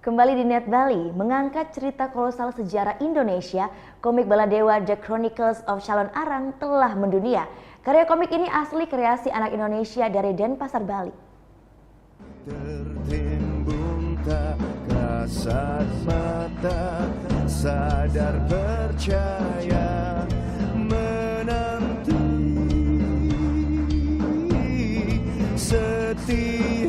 Kembali di Net Bali, mengangkat cerita kolosal sejarah Indonesia, komik Baladewa The Chronicles of Calon Arang telah mendunia. Karya komik ini asli kreasi anak Indonesia dari Denpasar, Bali. Tertimbun tak kasat mata, sadar percaya menanti setia.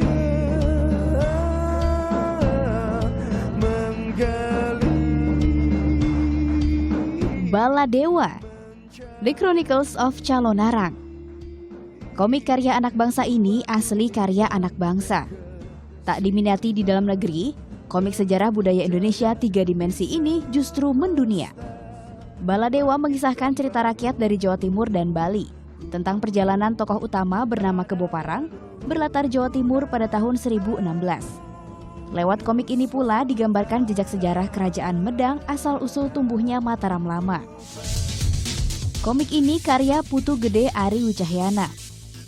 Baladewa, The Chronicles of Calon Arang. Komik karya anak bangsa ini asli karya anak bangsa. Tak diminati di dalam negeri, komik sejarah budaya Indonesia 3 dimensi ini justru mendunia. Baladewa mengisahkan cerita rakyat dari Jawa Timur dan Bali tentang perjalanan tokoh utama bernama Kebo Parang berlatar Jawa Timur pada tahun 1016. Lewat komik ini pula digambarkan jejak sejarah kerajaan Medang asal-usul tumbuhnya Mataram Lama. Komik ini karya Putu Gede Ari Wicahyana.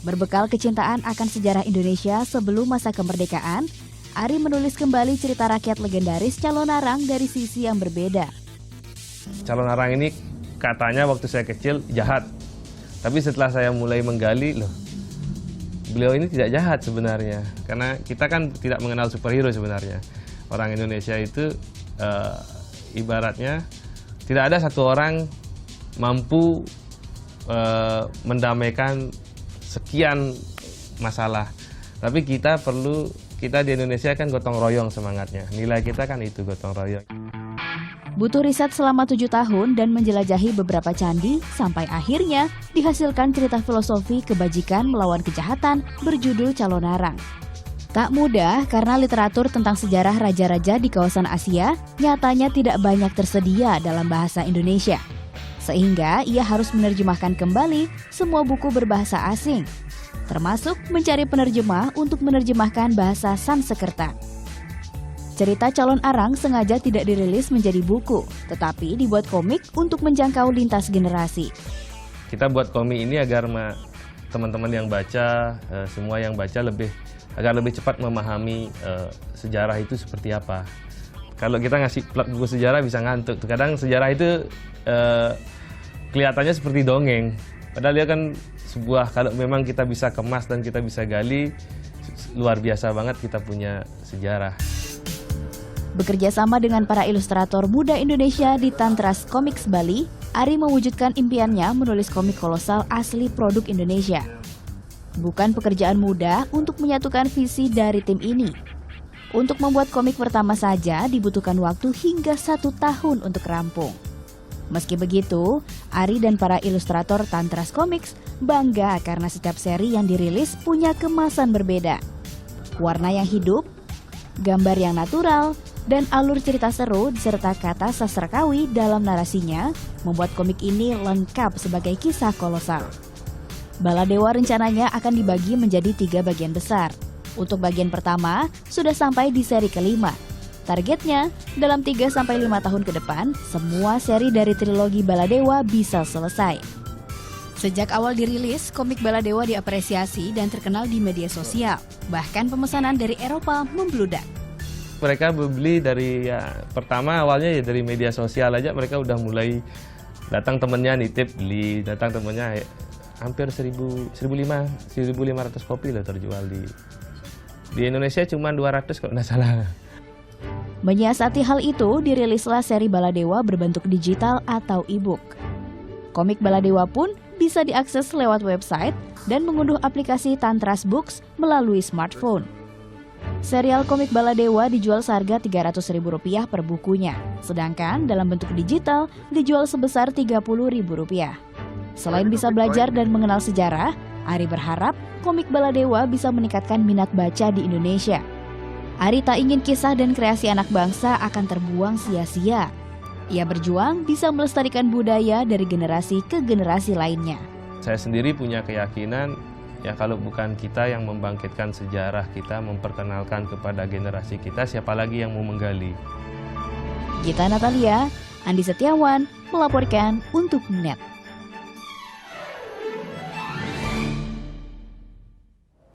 Berbekal kecintaan akan sejarah Indonesia sebelum masa kemerdekaan, Ari menulis kembali cerita rakyat legendaris Calon Arang dari sisi yang berbeda. Calon Arang ini katanya waktu saya kecil jahat. Tapi setelah saya mulai menggali, beliau ini tidak jahat sebenarnya, karena kita kan tidak mengenal superhero sebenarnya. Orang Indonesia itu ibaratnya tidak ada satu orang mampu mendamaikan sekian masalah. Tapi kita di Indonesia kan gotong royong semangatnya. Nilai kita kan itu gotong royong. Butuh riset selama 7 tahun dan menjelajahi beberapa candi, sampai akhirnya dihasilkan cerita filosofi kebajikan melawan kejahatan berjudul Calon Arang. Tak mudah karena literatur tentang sejarah raja-raja di kawasan Asia nyatanya tidak banyak tersedia dalam bahasa Indonesia. Sehingga ia harus menerjemahkan kembali semua buku berbahasa asing, termasuk mencari penerjemah untuk menerjemahkan bahasa Sanskerta. Cerita Calon Arang sengaja tidak dirilis menjadi buku, tetapi dibuat komik untuk menjangkau lintas generasi. Kita buat komik ini agar teman-teman yang baca, semua yang baca agar lebih cepat memahami sejarah itu seperti apa. Kalau kita ngasih plot buku sejarah bisa ngantuk. Kadang sejarah itu kelihatannya seperti dongeng. Padahal dia kan kalau memang kita bisa kemas dan kita bisa gali, luar biasa banget kita punya sejarah. Bekerja sama dengan para ilustrator muda Indonesia di Tantras Comics Bali, Ari mewujudkan impiannya menulis komik kolosal asli produk Indonesia. Bukan pekerjaan mudah untuk menyatukan visi dari tim ini. Untuk membuat komik pertama saja dibutuhkan waktu hingga 1 tahun untuk rampung. Meski begitu, Ari dan para ilustrator Tantras Comics bangga karena setiap seri yang dirilis punya kemasan berbeda. Warna yang hidup, gambar yang natural, dan alur cerita seru diserta kata sastrakawi dalam narasinya membuat komik ini lengkap sebagai kisah kolosal. Baladewa rencananya akan dibagi menjadi 3 bagian besar. Untuk bagian pertama sudah sampai di seri kelima. Targetnya dalam 3-5 tahun ke depan semua seri dari trilogi Baladewa bisa selesai. Sejak awal dirilis, komik Baladewa diapresiasi dan terkenal di media sosial. Bahkan pemesanan dari Eropa membludak. Mereka beli dari pertama awalnya dari media sosial aja, mereka udah mulai datang temennya nitip beli, datang temennya hampir 1.500 kopi lah terjual di Indonesia cuma 200 kalau nggak salah. Menyiasati hal itu, dirilislah seri Baladewa berbentuk digital atau e-book. Komik Baladewa pun bisa diakses lewat website dan mengunduh aplikasi Tantras Books melalui smartphone. Serial komik Baladewa dijual seharga Rp300.000 per bukunya, sedangkan dalam bentuk digital dijual sebesar Rp30.000. Selain bisa belajar dan mengenal sejarah, Ari berharap komik Baladewa bisa meningkatkan minat baca di Indonesia. Ari tak ingin kisah dan kreasi anak bangsa akan terbuang sia-sia. Ia berjuang bisa melestarikan budaya dari generasi ke generasi lainnya. Saya sendiri punya keyakinan, kalau bukan kita yang membangkitkan sejarah kita, memperkenalkan kepada generasi kita, siapa lagi yang mau menggali? Gita Natalia, Andi Setiawan, melaporkan untuk NET.